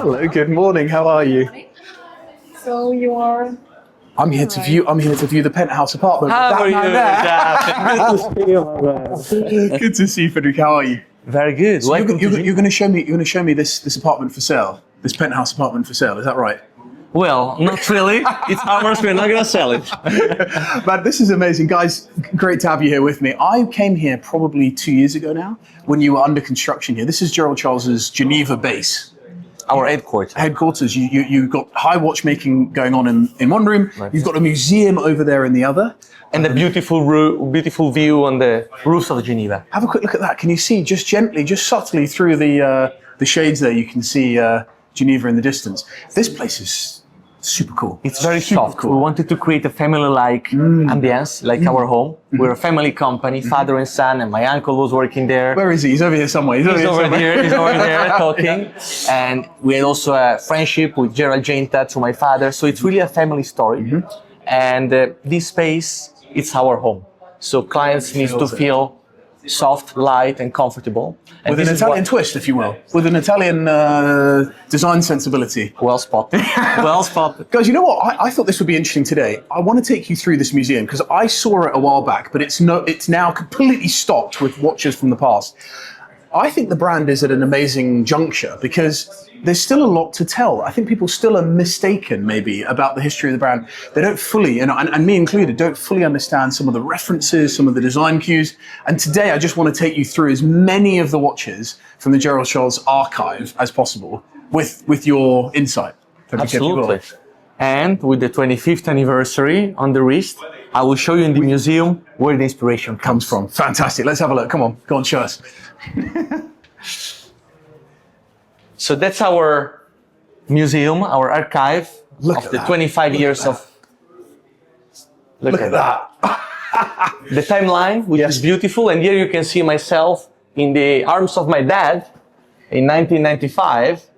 Hello, good morning. How are you? So you are... I'm here to view the penthouse apartment. How are you, Good to see you, Federico. How are you? Very good. So you're going to show me this apartment for sale, this penthouse apartment for sale. Is that right? Well, not really. It's ours. We're not going to sell it. But this is amazing, guys. Great to have you here with me. I came here probably 2 years ago now, when you were under construction here. This is Gerald Charles's Geneva base. Our headquarters. You've got high watchmaking going on in one room. Right. You've got a museum over there in the other. And a beautiful view on the roofs of Geneva. Have a quick look at that. Can you see just gently, just subtly through the shades there, you can see Geneva in the distance. This place is super cool. It's very super soft. cool. We wanted to create a family-like ambience, like our home. We're a family company, father and son, and my uncle was working there. Where is he? He's over here somewhere. He's over there talking. And we had also a friendship with Gerald Genta through my father. So it's really a family story. And this space, it's our home. So clients need to feel soft, light, and comfortable. And with an Italian twist, if you will. With an Italian design sensibility. Well spotted. Well spotted. Guys, you know what? I thought this would be interesting today. I want to take you through this museum because I saw it a while back, but it's now completely stocked with watches from the past. I think the brand is at an amazing juncture because there's still a lot to tell. I think people still are mistaken maybe about the history of the brand. They don't fully, and me included, don't fully understand some of the references, some of the design cues. And today I just want to take you through as many of the watches from the Gerald Charles archive as possible with your insight. Absolutely. And with the 25th anniversary on the wrist, I will show you in the museum where the inspiration comes from. Fantastic. Let's have a look. Come on, go on, show us. So that's our museum, our archive of the 25 years of... Look at that. The timeline, which is beautiful. And here you can see myself in the arms of my dad in 1995,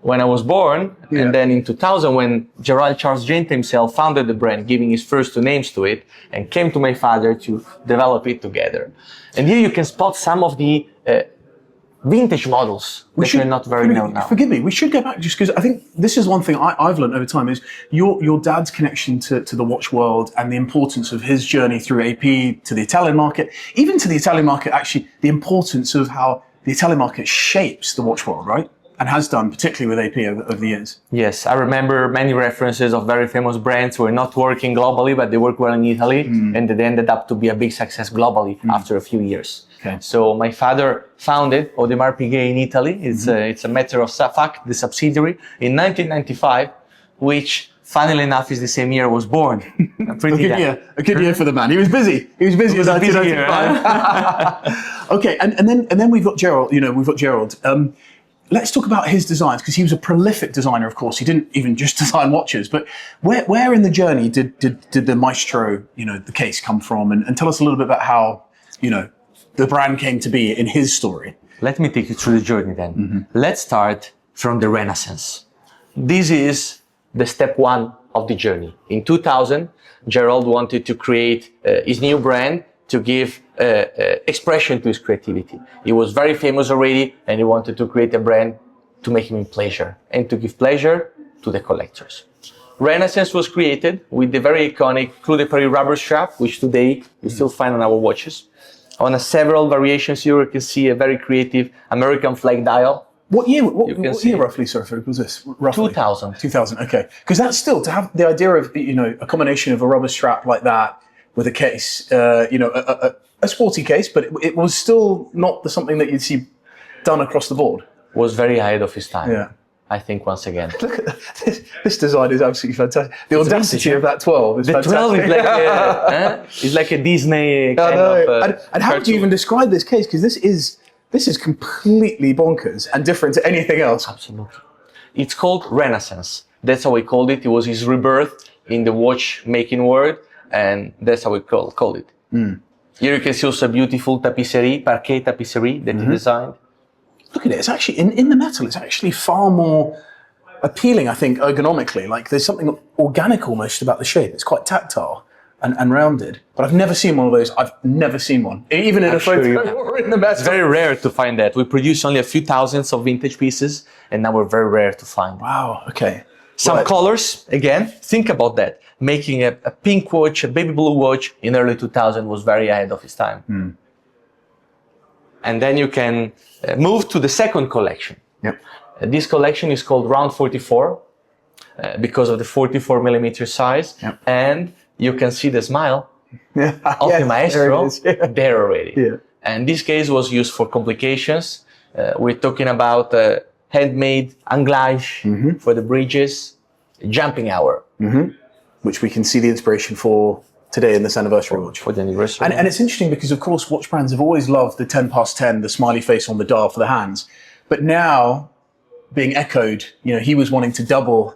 when I was born. And then in 2000, when Gerald Charles Geneva himself founded the brand, giving his first two names to it, and came to my father to develop it together. And here you can spot some of the vintage models that are not very known now. Forgive me, we should go back just because I think this is one thing I've learned over time is your dad's connection to the watch world and the importance of his journey through AP to the Italian market, even to the Italian market, actually the importance of how the Italian market shapes the watch world, right? And has done, particularly with AP over the years. Yes, I remember many references of very famous brands who were not working globally, but they work well in Italy, and they ended up to be a big success globally after a few years. Okay. So my father founded Audemars Piguet in Italy. It's a matter of fact, the subsidiary, in 1995, which, funnily enough, is the same year I was born. A good year for the man. He was busy. He was busy. It was a busy year. Okay, and then we've got Gerald. We've got Gerald. Let's talk about his designs, because he was a prolific designer, of course. He didn't even just design watches, but where in the journey did the maestro, the case come from? And tell us a little bit about how, the brand came to be in his story. Let me take you through the journey then. Let's start from the Renaissance. This is the step one of the journey. In 2000, Gerald wanted to create his new brand to give expression to his creativity. He was very famous already, and he wanted to create a brand to make him pleasure and to give pleasure to the collectors. Renaissance was created with the very iconic Clou de Paris rubber strap, which today you still find on our watches. On several variations here, you can see a very creative American flag dial. What year roughly, sir, was this? Roughly? 2000. 2000, okay. Because that's still, to have the idea of, a combination of a rubber strap like that with a case, a sporty case, but it was still not something that you'd see done across the board. Was very ahead of his time. Yeah. I think once again. Look at that. This design is absolutely fantastic. The audacity of that 12 is fantastic. The 12 is like a Disney kind of... And how would you even describe this case? Because this is completely bonkers and different to anything else. Absolutely. It's called Renaissance. That's how we called it. It was his rebirth in the watchmaking world, and that's how we called it. Here you can see also a beautiful tapisserie, parquet tapisserie that he designed. Look at it. It's actually, in the metal, it's actually far more appealing, I think, ergonomically. Like there's something organic almost about the shape. It's quite tactile. and rounded. But I've never seen one of those. I've never seen one, even in a photo or in the metal. It's very rare to find that. We produce only a few thousands of vintage pieces, and now we're very rare to find. Wow. Okay. Some Right. colors, again, think about that. Making a pink watch, a baby blue watch in early 2000 was very ahead of its time. And then you can move to the second collection. Yep. This collection is called Round 44 because of the 44 millimeter size. Yep. And you can see the smile Yeah. of Yes, the maestro there it is. Yeah. there already. Yeah. And this case was used for complications. We're talking about handmade anglage for the bridges, jumping hour Which we can see the inspiration for today in this anniversary watch. for the anniversary. And it's interesting because, of course, watch brands have always loved the 10 past 10, the smiley face on the dial for the hands. But now, being echoed, he was wanting to double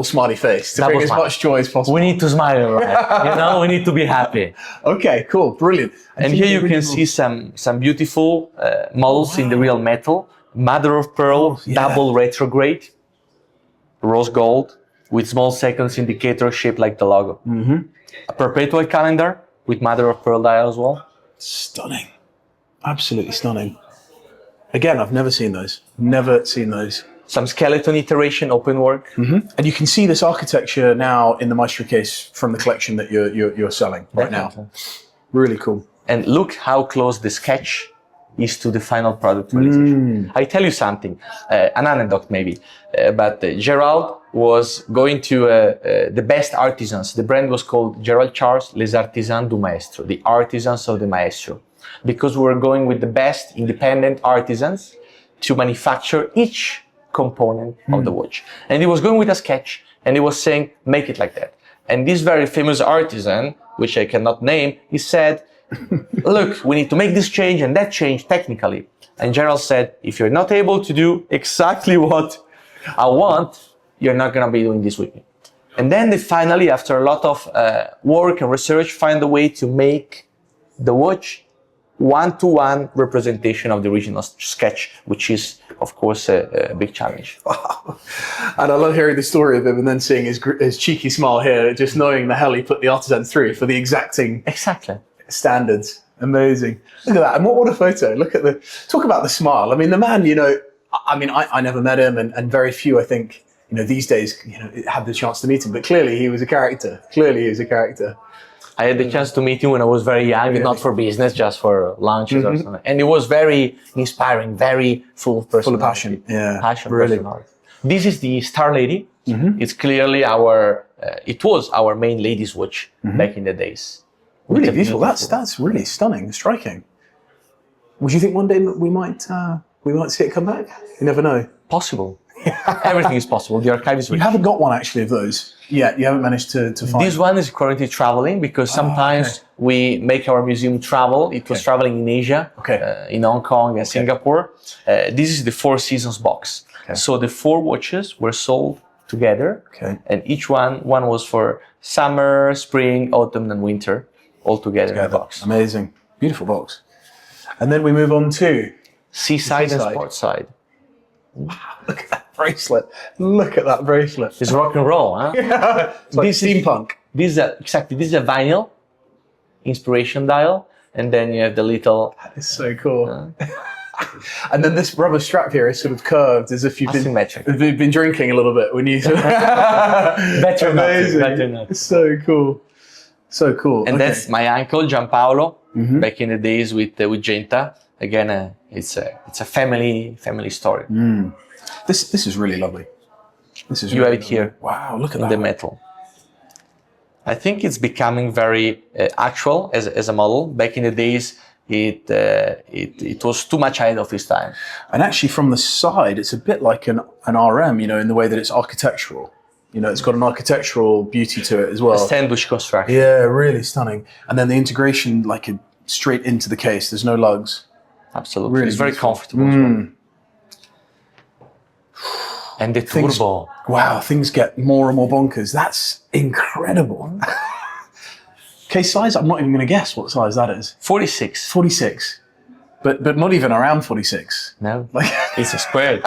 smiley face to Double bring as smile. much joy as possible. we need to smile, right? We need to be happy. Okay, cool, brilliant. And here you can see some beautiful models in the real metal. Mother of pearl, double retrograde, rose gold with small seconds indicator shaped like the logo. A perpetual calendar with mother of pearl dial as well. Stunning. Absolutely stunning. Again, I've never seen those. Never seen those. Some skeleton iteration, open work. And you can see this architecture now in the Maestro case from the collection that you're selling right now. Really cool. And look how close the sketch is to the final product realization. I tell you something, an anecdote maybe, but Gerald was going to the best artisans. The brand was called Gerald Charles Les Artisans du Maestro, the artisans of the maestro, because we were going with the best independent artisans to manufacture each component of the watch. And he was going with a sketch and he was saying, make it like that. And this very famous artisan, which I cannot name, he said, look, we need to make this change and that change technically. And Gerald said, if you're not able to do exactly what I want, you're not going to be doing this with me. And then they finally, after a lot of work and research, find a way to make the watch one-to-one representation of the original sketch, which is, of course, a big challenge. Wow. And I love hearing the story of him and then seeing his cheeky smile here, just knowing the hell he put the artisan through for the exacting Exactly. standards. Amazing. Look at that. And what a photo. Talk about the smile. I mean, the man, I never met him and very few, I think, these days, had the chance to meet him, but clearly he was a character. I had the chance to meet him when I was very young, not for business, just for lunches or something. And it was very inspiring, very full of personality. Full of passion. Yeah. Passion, really. personality. This is the Star Lady. It's clearly it was our main ladies' watch back in the days. Really It's a beautiful. That's really stunning, striking. Would you think one day we might see it come back? You never know. Possible. Everything is possible. The archive is You rich. haven't got one actually of those yet. You haven't managed to find. This one is currently traveling because sometimes we make our museum travel. It was traveling in Asia, in Hong Kong and Singapore. This is the Four Seasons box. So the four watches were sold together, and each one was for summer, spring, autumn, and winter, all together in the box. Amazing, beautiful box. And then we move on to Seaside and Sport Side. look at that bracelet. Look at that bracelet. It's rock and roll, huh? It's like steampunk. This is a vinyl inspiration dial, and then you have the little. It's so cool. And then this rubber strap here is sort of curved, as if you've been drinking a little bit when you. Better Amazing. not. It's so cool. So cool. And that's my uncle Gianpaolo, back in the days with Genta. Again, it's a family story. This is really lovely. This is. You have it here. Wow! Look at in that. the metal. I think it's becoming very actual as a model. Back in the days, it was too much ahead of its time. And actually, from the side, it's a bit like an RM, in the way that it's architectural. It's got an architectural beauty to it as well. Sandwich construction. Yeah, really stunning. And then the integration, straight into the case. There's no lugs. Absolutely. Really it's very beautiful. comfortable as well. And the turbo. Wow, things get more and more bonkers. That's incredible. Case size, I'm not even going to guess what size that is. 46. 46. But not even around 46. No, it's a square.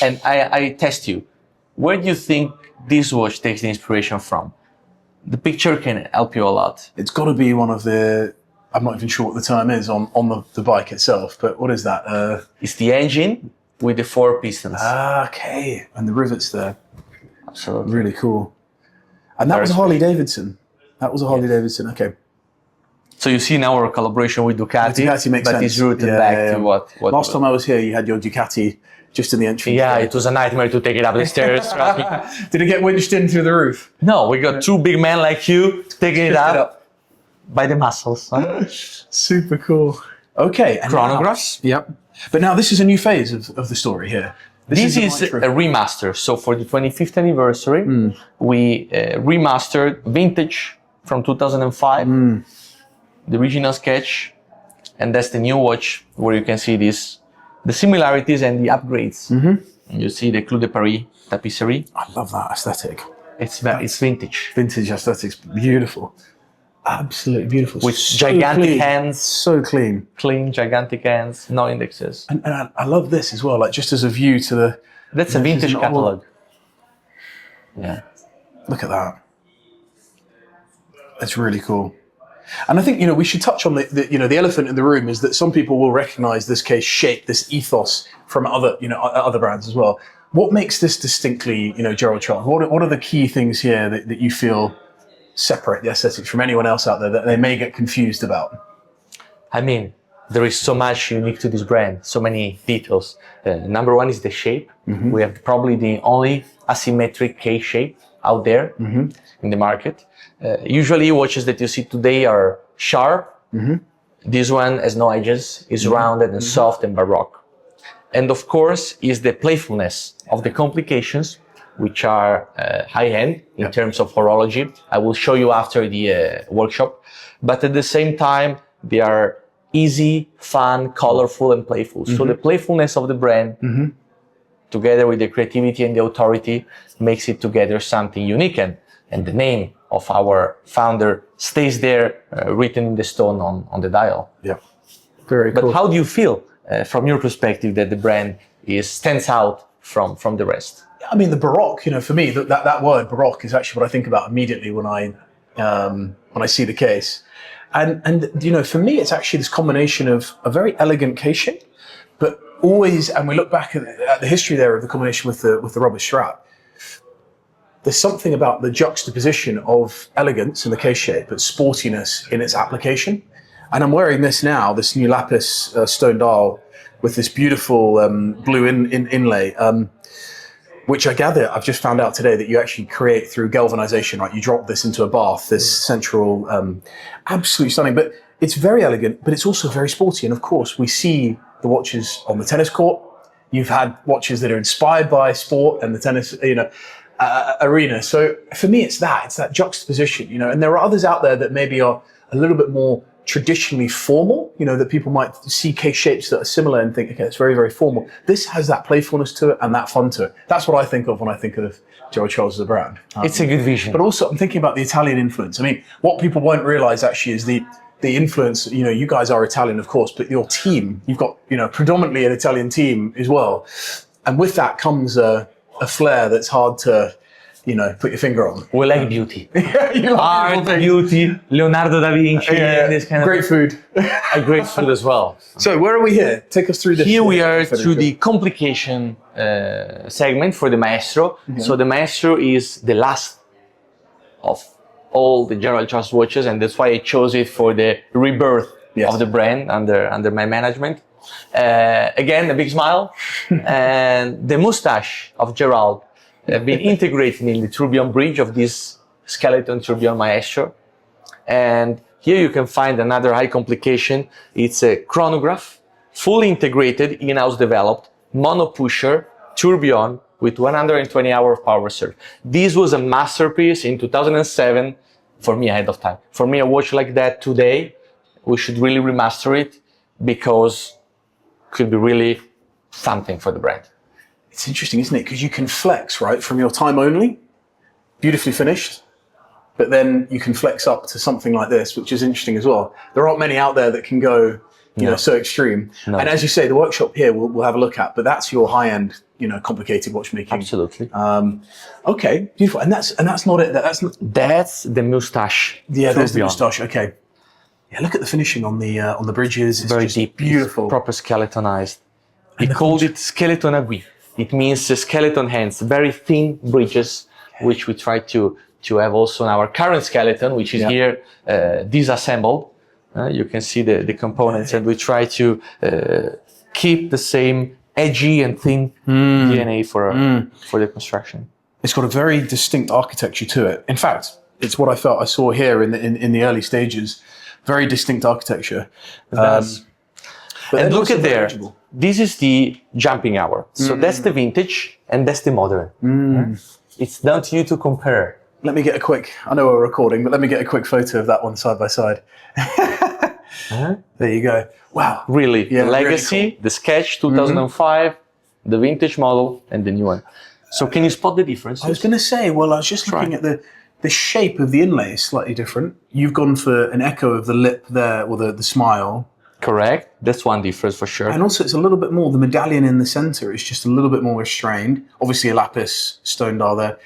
And I test you. Where do you think this watch takes the inspiration from? the picture can help you a lot. It's got to be one of the, I'm not even sure what the term is on the bike itself, but what is that? It's the engine with the 4 pistons. Okay, and the rivets there. Absolutely. Really cool. And that was a Harley Davidson. That was a Harley Davidson, okay. So you see now our collaboration with Ducati, Ducati makes but sense. it's rooted back to what Last time I was here, you had your Ducati just in the entrance. Yeah, it was a nightmare to take it up the stairs, trust me. Did it get winched in through the roof? No, we got 2 big men like you taking it up by the muscles. Super cool. Okay. And Chronographs. Now, yep. But now this is a new phase of the story here. This is a remaster. So for the 25th anniversary, we remastered vintage from 2005, the original sketch, and that's the new watch where you can see this, the similarities and the upgrades. And you see the Clou de Paris tapisserie. I love that aesthetic. It's vintage. Vintage aesthetics, beautiful. Absolutely beautiful. With So gigantic clean. hands. So clean. Clean, gigantic hands, no indexes. And I love this as well, like just as a view to the... That's a vintage catalog. Yeah. Look at that. That's really cool. And I think, we should touch on the elephant in the room is that some people will recognize this case shape, this ethos from other brands as well. What makes this distinctly, Gerald Charles? What are the key things here that you feel separate the aesthetics from anyone else out there that they may get confused about? I mean, there is so much unique to this brand, so many details. Number one is the shape. We have probably the only asymmetric case shape out there in the market. Usually watches that you see today are sharp. This one has no edges, is rounded and soft and baroque. And of course is the playfulness of the complications, which are high-end in terms of horology. I will show you after the workshop. But at the same time, they are easy, fun, colorful, and playful. So the playfulness of the brand, together with the creativity and the authority, makes it together something unique. And the name of our founder stays there, written in the stone on the dial. Yeah, very cool. But how do you feel, from your perspective, that the brand stands out from the rest? I mean, the Baroque, for me, that word Baroque is actually what I think about immediately when I see the case. And for me, it's actually this combination of a very elegant case shape, but always, and we look back at the history there of the combination with the rubber strap. There's something about the juxtaposition of elegance in the case shape, but sportiness in its application. And I'm wearing this now, this new lapis stone dial with this beautiful blue inlay, which I gather, I've just found out today that you actually create through galvanization, right? You drop this into a bath, this central, absolutely stunning. But it's very elegant, but it's also very sporty. And of course, we see the watches on the tennis court. You've had watches that are inspired by sport and the tennis, arena. So for me, it's that juxtaposition, and there are others out there that maybe are a little bit more traditionally formal, that people might see case shapes that are similar and think, okay, it's very, very formal. This has that playfulness to it and that fun to it. That's what I think of when I think of Gerald Charles as a brand. It's a good vision. But also I'm thinking about the Italian influence. I mean, what people won't realize actually is the influence, you guys are Italian, of course, but your team, you've got, predominantly an Italian team as well. And with that comes a flair that's hard to, put your finger on. We like beauty. You like art, beauty, Leonardo da Vinci, this kind great food. Great food as well. So where are we here? Take us through this. Here we are through the complication segment for the Maestro. So the Maestro is the last of all the Gerald Charles watches, and that's why I chose it for the rebirth of the brand under my management. Again, a big smile, and the mustache of Gerald have been integrated in the tourbillon bridge of this skeleton tourbillon Maestro. And here you can find another high complication. It's a chronograph, fully integrated, in-house developed, mono-pusher tourbillon with 120 hours of power reserve. This was a masterpiece in 2007, for me ahead of time. For me, a watch like that today, we should really remaster it because it could be really something for the brand. It's interesting, isn't it? Because you can flex, right, from your time only, beautifully finished, but then you can flex up to something like this, which is interesting as well. There aren't many out there that can go so extreme. No. And as you say, the workshop here we'll have a look at, but that's your high-end, complicated watchmaking. Absolutely. Okay, beautiful. And that's not it. That's the moustache. Yeah, there's the tourbillon. moustache. Okay. Yeah, look at the finishing on the bridges. It's Very just deep, beautiful. proper skeletonized. We called it skeleton aiguille. It means skeleton hands, very thin bridges, which we try to have also in our current skeleton, which is here disassembled. You can see the components, and we try to keep the same edgy and thin DNA for the construction. It's got a very distinct architecture to it. In fact, it's what I felt I saw here in the early stages. Very distinct architecture. And look at there. This is the jumping hour. So that's the vintage and that's the modern. It's down to you to compare. Let me get I know we're recording, but let me get a quick photo of that one side by side. There you go. Wow. Really. Yeah, the legacy, really cool. the sketch 2005, the vintage model, and the new one. So can you spot the difference? I was going to say, well, I was just looking at the shape of the inlay is slightly different. You've gone for an echo of the lip there, or the smile. Correct. That's one difference for sure. And also it's a little bit more, the medallion in the center is just a little bit more restrained. Obviously a lapis stone dial there.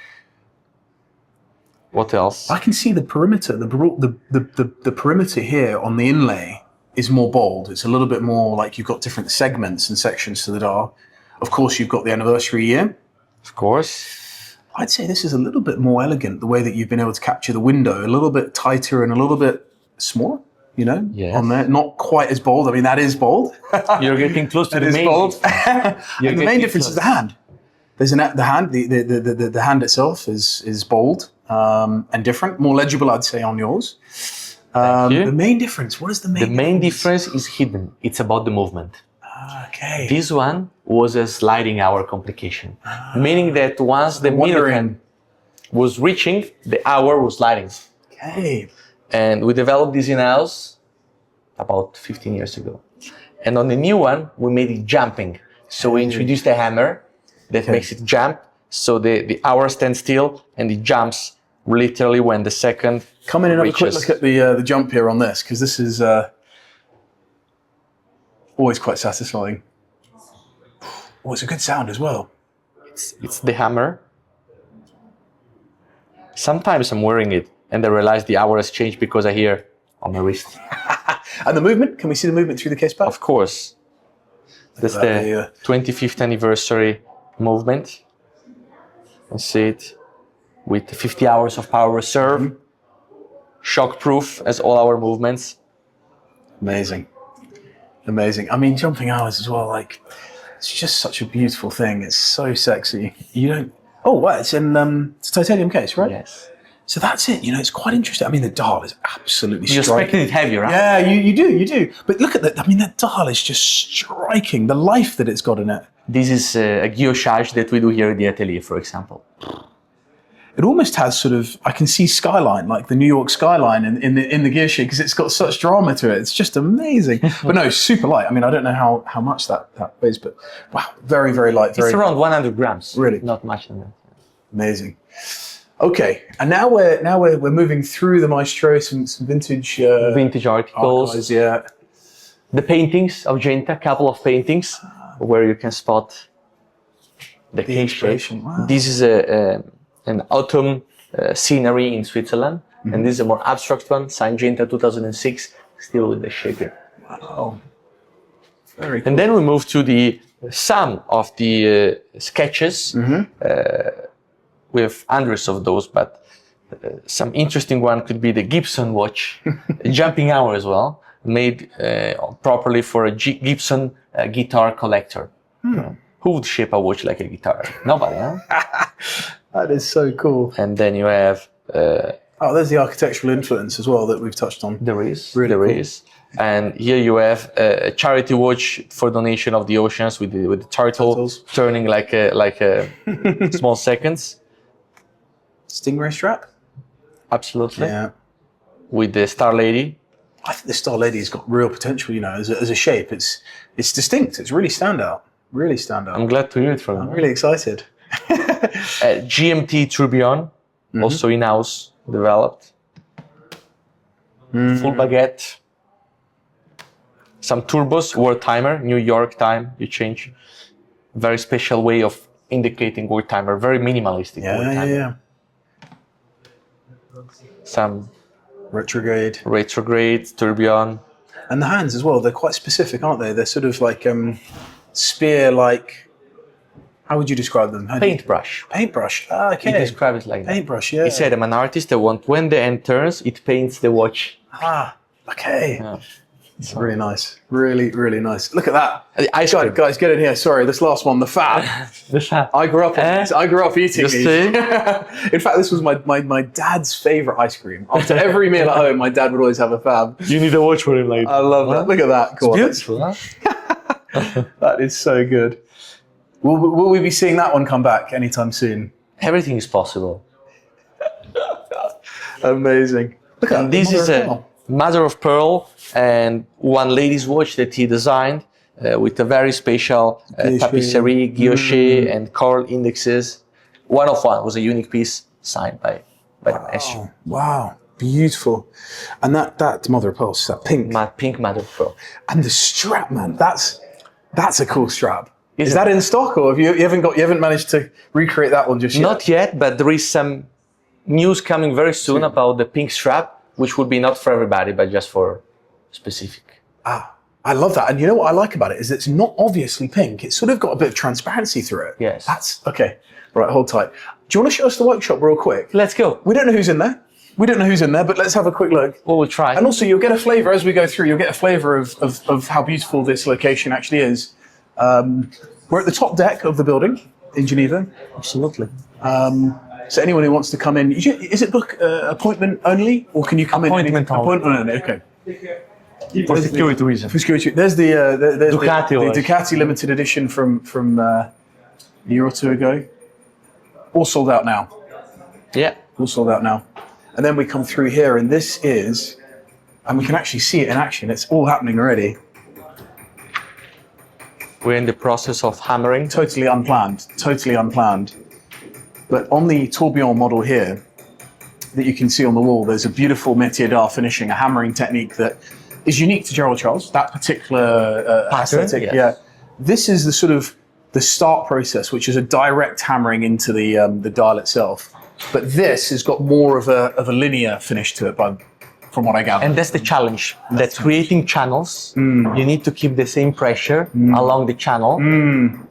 What else? I can see the perimeter, the perimeter here on the inlay is more bold. It's a little bit more like you've got different segments and sections to the dial. Of course, you've got the anniversary year. Of course. I'd say this is a little bit more elegant, the way that you've been able to capture the window, a little bit tighter and a little bit smaller. Yes. On there, not quite as bold. I mean, that is bold. You're getting close to the main. Bold. And the main difference is the hand. There's the hand. The hand itself is bold and different, more legible, I'd say, on yours. The main difference. What is the main? The main difference is hidden. It's about the movement. Okay. This one was a sliding hour complication, meaning that once the middle hand was reaching, the hour was sliding. Okay. And we developed this in-house about 15 years ago. And on the new one, we made it jumping. So we introduced a hammer that makes it jump. So the hour stands still and it jumps literally when the second Come in and have a quick reaches. look at the jump here on this, because this is always quite satisfying. Oh, it's a good sound as well. It's the hammer. Sometimes I'm wearing it and I realize the hour has changed because I hear on my wrist. And the movement, can we see the movement through the case back? Of course. That's the 25th anniversary movement. You see it with 50 hours of power reserve. Shock-proof as all our movements. Amazing. Amazing. I mean, jumping hours as well, like, it's just such a beautiful thing. It's so sexy. You don't... Oh, wow, it's in it's a titanium case, right? Yes. So that's it. It's quite interesting. I mean, the dial is absolutely You're striking. expecting it heavier, right? Yeah, you do. But look at that. I mean, that dial is just striking. The life that it's got in it. This is a guillochage that we do here at the atelier, for example. It almost has sort of, I can see skyline, like the New York skyline in the gear sheet, because it's got such drama to it. It's just amazing. But no, super light. I mean, I don't know how much that weighs, but wow, very, very light. It's around 100 grams. Really? Not much than that. Amazing. Okay, and now we're moving through the maestro, some vintage Vintage articles. archives, yeah. The paintings of Genta, couple of paintings where you can spot the case shape. inspiration, wow. This is an autumn scenery in Switzerland, and this is a more abstract one, signed Genta 2006, still with the shape here. Wow. Very cool. And then we move to some of the sketches. We have hundreds of those, but some interesting one could be the Gibson watch, jumping hour as well, made properly for a Gibson guitar collector. Who would shape a watch like a guitar? Nobody, huh? That is so cool. And then you have... Oh, there's the architectural influence as well that we've touched on. There is. Really there cool. is. And here you have a charity watch for donation of the oceans with the turtle Turtles. turning like a small seconds. Stingray strap? Absolutely. Yeah. With the Star Lady. I think the Star Lady's got real potential, as a shape. It's distinct. It's really standout. Really standout. I'm glad to hear it from I'm you. really excited. GMT tourbillon, also in-house developed. Full baguette. some turbos, world timer, New York time, you change. Very special way of indicating world timer, very minimalistic world timer. Yeah. Some Retrograde. tourbillon. And the hands as well, they're quite specific, aren't they? They're sort of like spear-like. How would you describe them? Paintbrush. Paintbrush. He describes it like that. Paintbrush, yeah. He said, I'm an artist that when the end turns, it paints the watch. Okay. Yeah. It's really nice. Really, really nice. Look at that. Ice cream. Guys, get in here. Sorry, this last one, the fab. The fab. I grew up eating these. see? In fact, this was my dad's favorite ice cream. After every meal at home, my dad would always have a fab. You need a watch for him later. I love that. Look at that. Go on. Beautiful, huh? That is so good. Will we be seeing that one come back anytime soon? Everything is possible. Amazing. Look at that. This is a mother of pearl and one lady's watch that he designed with a very special tapisserie, guilloche, and coral indexes. One of one was a unique piece signed by the maestro. Wow, beautiful. And that mother of pearl, that pink. Pink mother of pearl. And the strap, man, that's a cool strap. Is that in stock, or you haven't managed to recreate that one just yet? Not yet, but there is some news coming very soon about the pink strap, which would be not for everybody, but just for specific. I love that. And you know what I like about it is it's not obviously pink. It's sort of got a bit of transparency through it. Yes. That's okay. Right, hold tight. Do you want to show us the workshop real quick? Let's go. We don't know who's in there. But let's have a quick look. Well, we'll try. And also, you'll get a flavour as we go through. You'll get a flavour of how beautiful this location actually is. We're at the top deck of the building in Geneva. Absolutely. So anyone who wants to come in, is it book appointment only, or can you come Appointment in? only. Appointment only. Okay. For security reasons. For security. There's the Ducati Ducati limited edition from a year or two ago. All sold out now. Yeah. All sold out now. And then we come through here, and this is, and we can actually see it in action. It's all happening already. We're in the process of hammering. Totally unplanned. But on the tourbillon model here, that you can see on the wall, there's a beautiful métier d'art finishing, a hammering technique that is unique to Gerald Charles, that particular aesthetic. Yes. Yeah. This is the sort of the start process, which is a direct hammering into the dial itself. But this has got more of a linear finish to it, from what I gather. And that's the challenge. That creating channels, you need to keep the same pressure along the channel,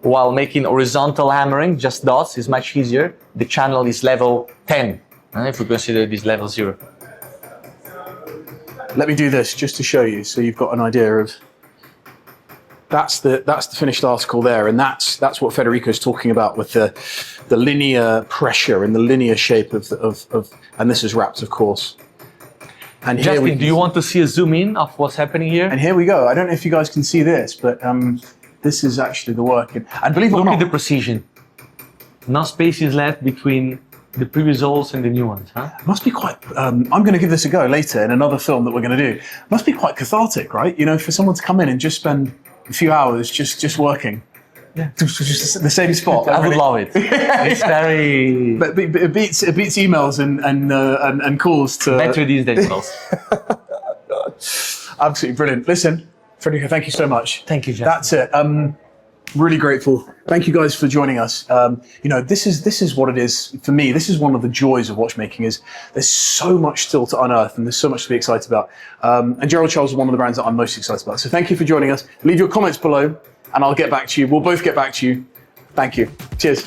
while making horizontal hammering, just dots, is much easier. The channel is level 10, if we consider this level 0. Let me do this just to show you, so you've got an idea of. That's the finished article there, and that's what Federico's talking about with the linear pressure and the linear shape of and this is wrapped, of course. And here Justin, do you want to see a zoom in of what's happening here? And here we go. I don't know if you guys can see this, but this is actually the work. And believe it or Look not, at the precision. No space is left between the previous holes and the new ones, huh? must be quite. I'm going to give this a go later in another film that we're going to do. Must be quite cathartic, right? You know, for someone to come in and just spend a few hours just working. Yeah, just the same spot. I would love it. It's very. But it beats emails and calls to. Better these days, boss. Absolutely brilliant. Listen, Federico, thank you so much. Thank you, Jeff. That's it. Really grateful. Thank you guys for joining us. You know, this is what it is for me. This is one of the joys of watchmaking. Is there's so much still to unearth, and there's so much to be excited about. And Gerald Charles is one of the brands that I'm most excited about. So thank you for joining us. Leave your comments below, and I'll get back to you. We'll both get back to you. Thank you. Cheers.